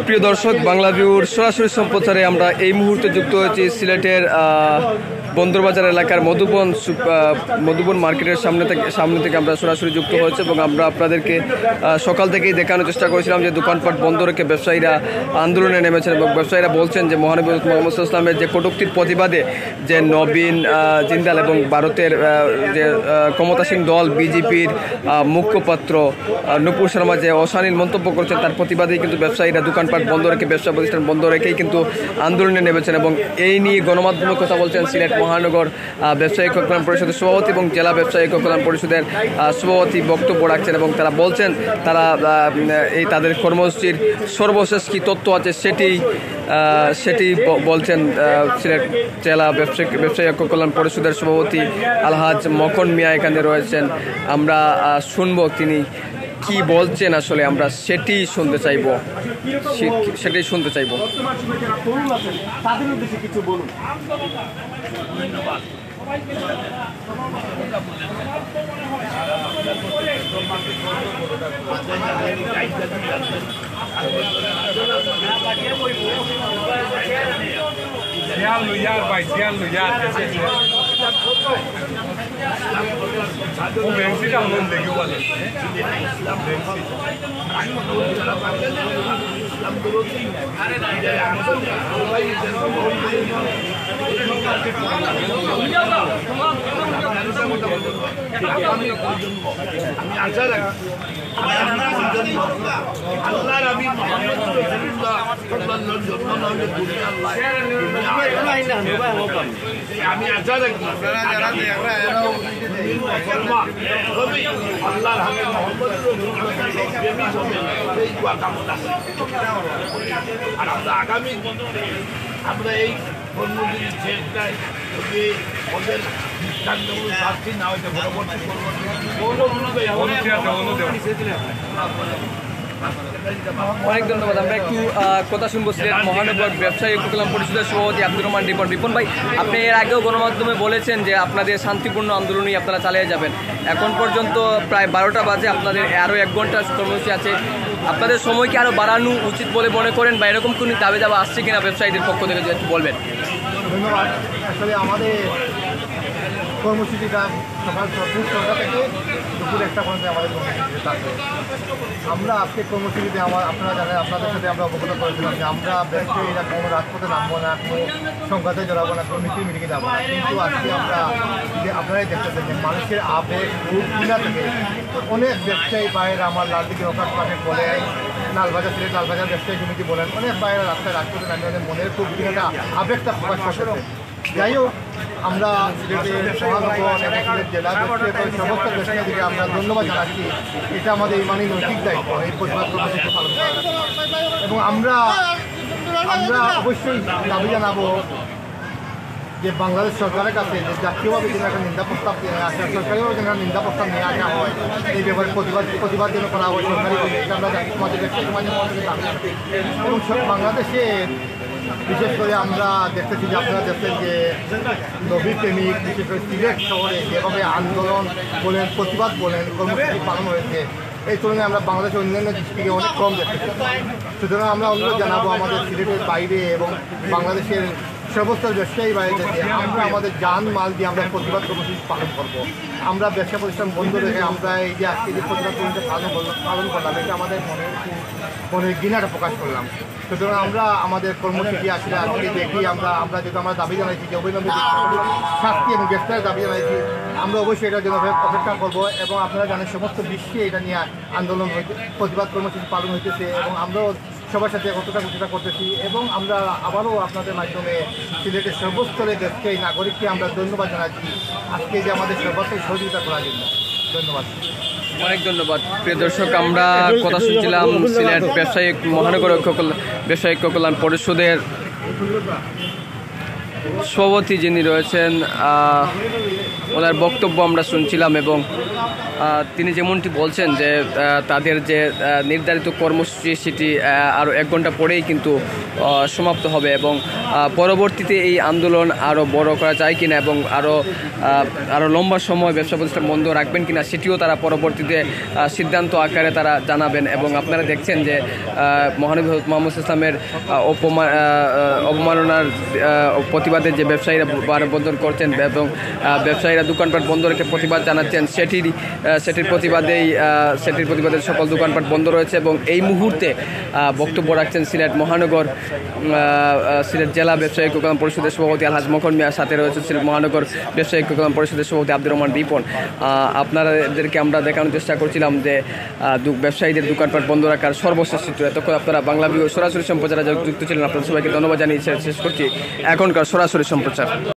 প্রিয় দর্শক, বাংলা ভিউর সরাসরি সম্প্রচারে আমরা এই মুহূর্তে যুক্ত হয়েছি সিলেটের বন্দরবাজার এলাকার মধুবন মার্কেটের সামনে থেকে আমরা সরাসরি যুক্ত হয়েছে এবং আমরা আপনাদেরকে সকাল থেকেই দেখানোর চেষ্টা করেছিলাম যে দোকানপাট বন্ধ রেখে ব্যবসায়ীরা আন্দোলনে নেমেছেন এবং ব্যবসায়ীরা বলছেন যে মহানবী মোহাম্মদ ইসলামের যে কটূক্তির প্রতিবাদে যে নবীন জিন্দাল এবং ভারতের যে ক্ষমতাসীন দল বিজেপির মুখপাত্র নুপুর শর্মা যে অশালীন মন্তব্য করছেন তার প্রতিবাদেই কিন্তু ব্যবসায়ীরা দোকানপাট বন্ধ রেখে ব্যবসা প্রতিষ্ঠান বন্ধ রেখেই কিন্তু আন্দোলনে নেমেছেন এবং এই নিয়ে গণমাধ্যমে কথা বলছেন সিলেট মহানগর ব্যবসায়ী কল্যাণ পরিষদের সভাপতি এবং জেলা ব্যবসায়ী কল্যাণ পরিষদের সভাপতি বক্তব্য রাখছেন এবং তারা বলছেন তারা এই তাদের কর্মসূচির সর্বশেষ কী তথ্য আছে সেটি বলছেন সিলেট জেলা ব্যবসায়ী কল্যাণ পরিষদের সভাপতি আলহাজ মখন মিয়া এখানে রয়েছেন। আমরা শুনবো তিনি কি বলছেন, আসলে আমরা সেটাই শুনতে চাইবো। তাদের উদ্দেশ্যে কিছু বলুন। আমি আশা রাখি আল্লাহর হাতে আর আমরা আগামী আমরা এই কর্মসূচির শেষটায় যদি ওদের দৃষ্টান্তমূলক শাস্তি না হয়েছে পরবর্তী অনেক ধন্যবাদ। আমরা একটু কথা শুনবো সিলেট মহানগর ব্যবসায়ী কল্যাণ পরিষদের সভাপতি আব্দুর রহমান রিপন ভাই, আপনি এর আগেও গণমাধ্যমে বলেছেন যে আপনাদের শান্তিপূর্ণ আন্দোলনই আপনারা চালিয়ে যাবেন। এখন পর্যন্ত প্রায় 12টা বাজে, আপনাদের আরও 1 ঘন্টা কর্মসূচি আছে। আপনাদের সময় কি আরও বাড়ানো উচিত বলে মনে করেন বা এরকম কোনো দাবি দাবা আসছে কিনা ব্যবসায়ীদের পক্ষ থেকে, যে একটু বলবেন? ধন্যবাদ। আসলে আমাদের কর্মসূচিটা সকাল 6টা থেকে দুপুর 1টা পর্যন্ত আমাদের কর্মসূচিতে থাকবে। আমরা আজকে কর্মসূচিতে আপনারা জানেন, আপনাদের সাথে আমরা অবগত করেছিলাম যে আমরা ব্যবসায়ীরা কোনো রাজপথে নামবো না, কোনো সংঘাতে জড়াবো না, কোনো মিটিংয়ে যাবো না। কিন্তু আজকে আমরা আপনারাই দেখতেছেন যে মানুষের আবেগ কিনা থেকে অনেক ব্যবসায়ী বাইরে আমার লালদিকে রকাশ পাশে বলে লালবাজার সিলেট লালবাজার ব্যবসায়ী সমিতি বলেন, অনেক বাইরে রাস্তায় রাজপথে নামে ওদের মনের খুব কিনাটা আবেগটা প্রকাশ করছে। যাই হোক, আমরা সিলেটের মহানগর সিলেট জেলা ব্যবসায়ী সমস্ত ব্যবসায়ীদেরকে আমরা ধন্যবাদ জানাচ্ছি। এটা আমাদের ইমানি নৈতিক দায়িত্ব এই প্রতিবাদ কর্মসূচি পালন করা এবং আমরা অবশ্যই দাবি জানাবো যে বাংলাদেশ সরকারের কাছে যে জাতীয়ভাবে যেন একটা নিন্দা প্রস্তাব নিয়ে আসা, সরকারিভাবে যেন নিন্দা প্রস্তাব নিয়ে আসা হয়, এই ব্যাপারে প্রতিবাদ যেন করা হয় সরকারিভাবে। এটা আমরা সমাজের ব্যবসা সমাজের মধ্যে দাবি জানাচ্ছি এবং বাংলাদেশে বিশেষ করে আমরা দেখতেছি যে আপনারা দেখছেন যে নবী প্রেমিক বিশেষ করে সিলেট শহরে যেভাবে আন্দোলন বলেন, প্রতিবাদ বলেন, কর্মসূচি পালন হয়েছে, এই তুলনায় আমরা বাংলাদেশের অন্যান্য ডিস্ট্রিক্টে অনেক কম দেখতেছি। সুতরাং আমরা অনুরোধ জানাবো আমাদের সিলেটের বাইরে এবং বাংলাদেশের সমস্ত ব্যবসায়ী বাইরে যে আমরা আমাদের জান মাল দিয়ে আমরা প্রতিবাদ কর্মসূচি পালন করব। আমরা ব্যবসা প্রতিষ্ঠান বন্ধ রেখে আমরা এই যে আজকে যে প্রতিবাদ কর্মসূচি পালন করলাম, এটা আমাদের মনের ঘৃণাটা প্রকাশ করলাম। সুতরাং আমরা আমাদের কর্মসূচি আসলে আজকে দেখি আমরা যেহেতু আমরা দাবি জানাইছি যে অবিলম্বে শাস্তি এবং গ্রেফতারের দাবি জানাইছি, আমরা অবশ্যই এটার জন্য অপেক্ষা করব এবং আপনারা জানেন সমস্ত বিশ্বে এটা নিয়ে আন্দোলন প্রতিবাদ কর্মসূচি পালন হইতেছে এবং আমরাও সবার সাথে কতটা করতেছি এবং আমরা আবারও আপনাদের মাধ্যমে সিলেটের সর্বস্তরে ব্যবসায়ী নাগরিককে আমরা ধন্যবাদ জানাচ্ছি আজকে যে আমাদের সর্বাত্মক সহযোগিতা করার জন্য। ধন্যবাদ। অনেক ধন্যবাদ। প্রিয় দর্শক, আমরা কথা শুনছিলাম সিলেট ব্যবসায়িক মহানগর ব্যবসায়িক কল্যাণ পরিষদের সভাপতি যিনি রয়েছেন ওনার বক্তব্য আমরা শুনছিলাম এবং তিনি যেমনটি বলছেন যে তাদের যে নির্ধারিত কর্মসূচি সেটি আরও 1 ঘন্টা পরেই কিন্তু সমাপ্ত হবে এবং পরবর্তীতে এই আন্দোলন আরও বড় করা যায় কিনা এবং আরও লম্বা সময় ব্যবসা প্রতিষ্ঠান বন্ধ রাখবেন কিনা সেটিও তারা পরবর্তীতে সিদ্ধান্ত আকারে তারা জানাবেন। এবং আপনারা দেখছেন যে মহানবী হযরত মুহাম্মদ ইসলামের অবমাননার প্রতিবাদে যে ব্যবসায়ীরা মানববন্ধন করছেন এবং ব্যবসায়ীরা দোকানপাট বন্ধ রেখে প্রতিবাদ জানাচ্ছেন সেটির প্রতিবাদে সকল দোকানপাট বন্ধ রয়েছে। এবং এই মুহূর্তে বক্তব্য রাখছেন সিলেট মহানগর সিলেট জেলা ব্যবসায়িক কল্যাণ পরিষদের সভাপতি আলহাজ মখন মিয়া, সাথে রয়েছে সিলেট মহানগর ব্যবসায়িক কল্যাণ পরিষদের সভাপতি আব্দুর রহমান রিপন। আপনাদেরকে আমরা দেখানোর চেষ্টা করছিলাম যে ব্যবসায়ীদের দোকানপাট বন্ধ রাখার সর্বশেষ চিত্র। এতক্ষণ আপনারা বাংলা ভিউ সরাসরি সম্প্রচারে যুক্ত ছিলেন, আপনাদের সবাইকে ধন্যবাদ জানিয়ে শেষ করছি এখনকার সরাসরি সম্প্রচার।